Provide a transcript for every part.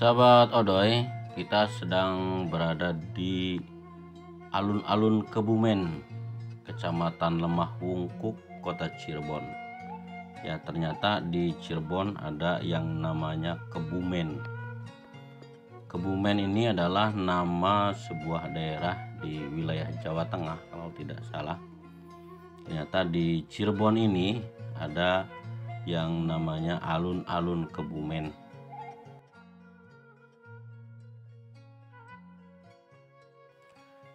Sahabat Odoy, kita sedang berada di alun-alun Kebumen, Kecamatan Lemah Wungkuk, Kota Cirebon. Ya, ternyata di Cirebon ada yang namanya Kebumen. Kebumen ini adalah nama sebuah daerah di wilayah Jawa Tengah kalau tidak salah. Ternyata di Cirebon ini ada yang namanya alun-alun Kebumen.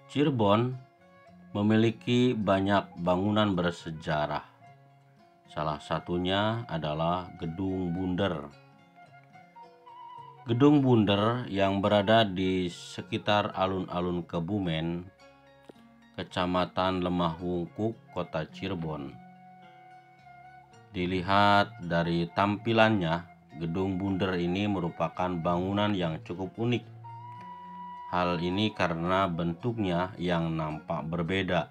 Cirebon memiliki banyak bangunan bersejarah. Salah satunya adalah Gedung Bunder. Gedung Bunder yang berada di sekitar alun-alun Kebumen, Kecamatan Lemah Wungkuk, Kota Cirebon. Dilihat dari tampilannya, Gedung Bunder ini merupakan bangunan yang cukup unik. Hal ini karena bentuknya yang nampak berbeda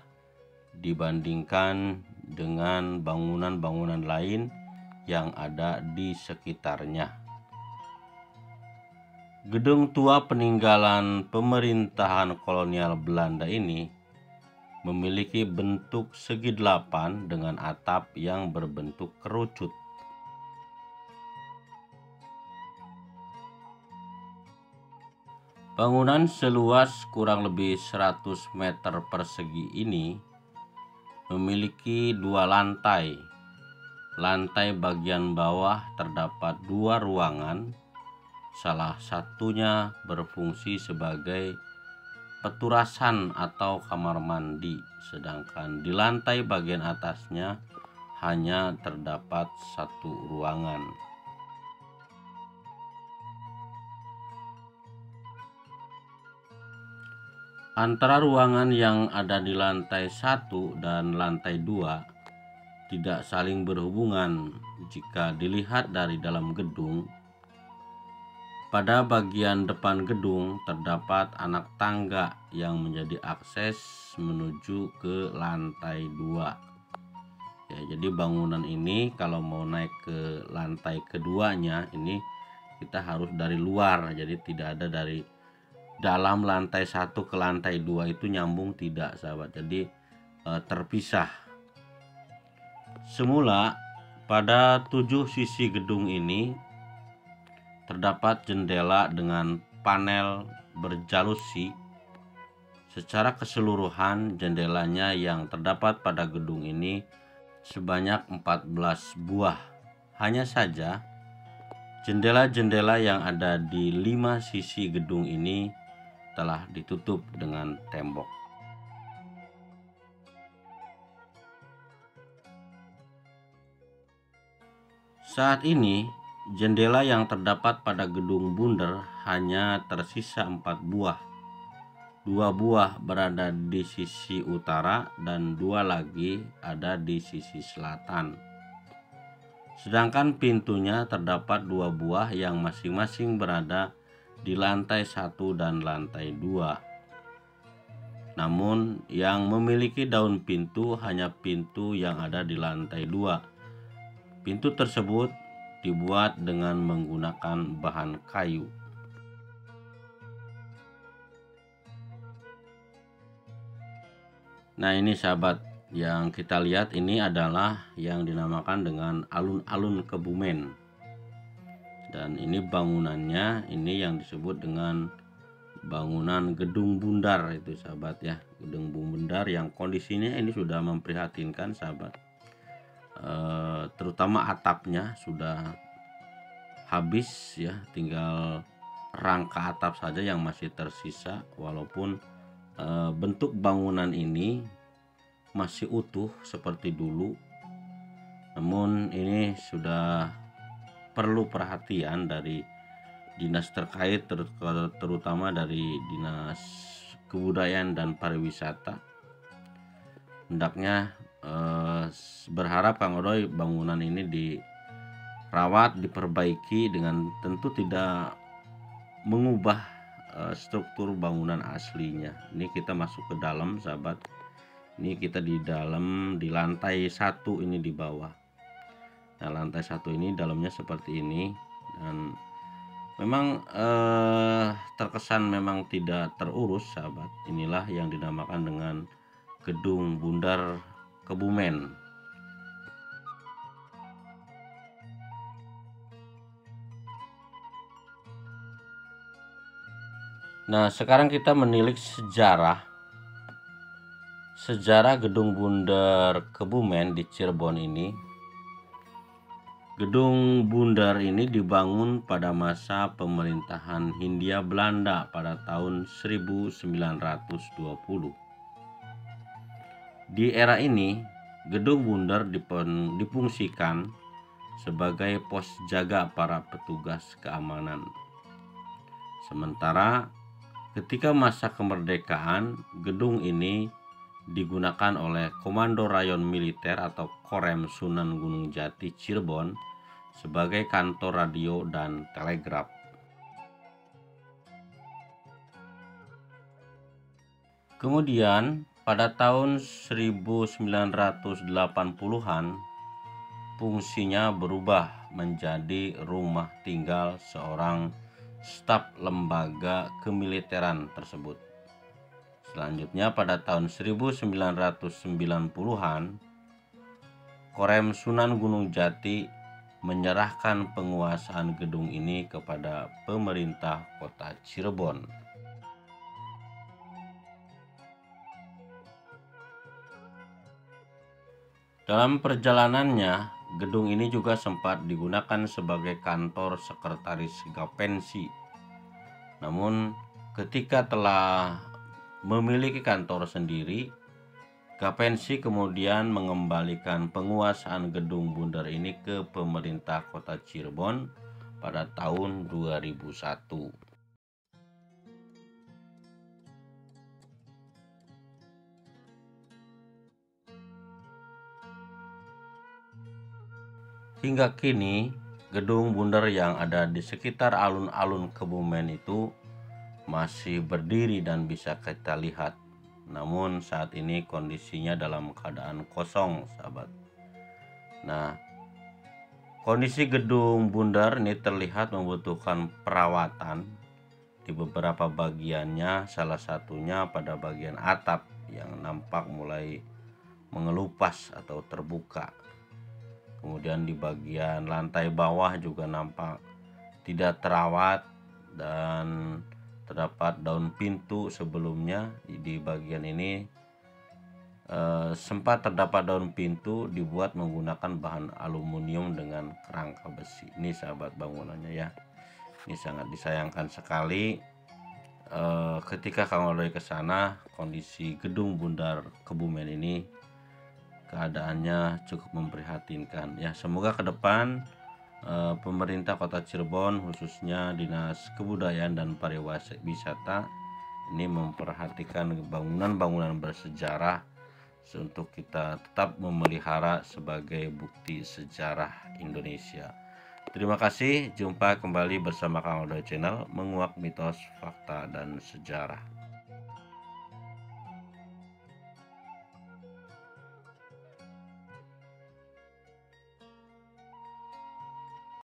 dibandingkan dengan bangunan-bangunan lain yang ada di sekitarnya. Gedung tua peninggalan pemerintahan kolonial Belanda ini memiliki bentuk segi delapan dengan atap yang berbentuk kerucut. Bangunan seluas kurang lebih 100 meter persegi ini memiliki dua lantai. Lantai bagian bawah terdapat dua ruangan, salah satunya berfungsi sebagai peturasan atau kamar mandi, sedangkan di lantai bagian atasnya hanya terdapat satu ruangan. Antara ruangan yang ada di lantai 1 dan lantai 2 tidak saling berhubungan jika dilihat dari dalam gedung. Pada bagian depan gedung terdapat anak tangga yang menjadi akses menuju ke lantai 2. Ya, jadi bangunan ini kalau mau naik ke lantai keduanya ini kita harus dari luar, jadi tidak ada dari dalam lantai 1 ke lantai 2 itu nyambung, tidak sahabat, jadi terpisah. Semula pada 7 sisi gedung ini terdapat jendela dengan panel berjalusi. Secara keseluruhan jendelanya yang terdapat pada gedung ini sebanyak 14 buah. Hanya saja jendela-jendela yang ada di 5 sisi gedung ini telah ditutup dengan tembok. Saat ini jendela yang terdapat pada gedung Bunder hanya tersisa 4 buah. 2 buah berada di sisi utara dan 2 lagi ada di sisi selatan. Sedangkan pintunya terdapat 2 buah yang masing-masing berada di lantai 1 dan lantai 2. Namun yang memiliki daun pintu hanya pintu yang ada di lantai 2. Pintu tersebut dibuat dengan menggunakan bahan kayu. Nah, ini sahabat, yang kita lihat ini adalah yang dinamakan dengan alun-alun Kebumen. Dan ini bangunannya, ini yang disebut dengan bangunan Gedung Bundar itu sahabat ya. Gedung Bundar yang kondisinya ini sudah memprihatinkan sahabat. Terutama atapnya sudah habis ya, tinggal rangka atap saja yang masih tersisa, walaupun bentuk bangunan ini masih utuh seperti dulu, namun ini sudah perlu perhatian dari dinas terkait, terutama dari Dinas Kebudayaan dan Pariwisata. Hendaknya berharap Kang Odoy bangunan ini dirawat, diperbaiki dengan tentu tidak mengubah struktur bangunan aslinya. Ini kita masuk ke dalam sahabat. Ini kita di dalam, di lantai 1 ini di bawah. Nah, lantai 1 ini dalamnya seperti ini, dan Memang terkesan memang tidak terurus, sahabat. Inilah yang dinamakan dengan Gedung Bundar Kebumen. Nah, sekarang kita menilik sejarah Gedung Bundar Kebumen di Cirebon ini. Gedung Bundar ini dibangun pada masa pemerintahan Hindia Belanda pada tahun 1920. Di era ini, Gedung Bundar difungsikan sebagai pos jaga para petugas keamanan. Sementara ketika masa kemerdekaan, gedung ini digunakan oleh Komando Rayon Militer atau Korem Sunan Gunung Jati Cirebon sebagai kantor radio dan telegraf. Kemudian pada tahun 1980-an fungsinya berubah menjadi rumah tinggal seorang staf lembaga kemiliteran tersebut. Selanjutnya pada tahun 1990-an, Korem Sunan Gunung Jati menyerahkan penguasaan gedung ini kepada pemerintah kota Cirebon. Dalam perjalanannya, gedung ini juga sempat digunakan sebagai kantor sekretaris Gapensi. Namun, ketika telah memiliki kantor sendiri, Gapensi kemudian mengembalikan penguasaan gedung Bundar ini ke pemerintah kota Cirebon pada tahun 2001. Hingga kini, gedung Bundar yang ada di sekitar alun-alun Kebumen itu masih berdiri dan bisa kita lihat. Namun saat ini kondisinya dalam keadaan kosong, sahabat. Nah, kondisi gedung Bundar ini terlihat membutuhkan perawatan di beberapa bagiannya, salah satunya pada bagian atap yang nampak mulai mengelupas atau terbuka. Kemudian di bagian lantai bawah juga nampak tidak terawat dan terdapat daun pintu sebelumnya. Di bagian ini sempat terdapat daun pintu dibuat menggunakan bahan aluminium dengan kerangka besi. Ini sahabat bangunannya ya. Ini sangat disayangkan sekali. Ketika Kang Odoy ke sana, kondisi gedung Bundar Kebumen ini keadaannya cukup memprihatinkan ya. Semoga ke depan pemerintah Kota Cirebon, khususnya Dinas Kebudayaan dan Pariwisata, ini memperhatikan bangunan-bangunan bersejarah untuk kita tetap memelihara sebagai bukti sejarah Indonesia. Terima kasih, jumpa kembali bersama Kang Odoy Channel, menguak mitos, fakta, dan sejarah.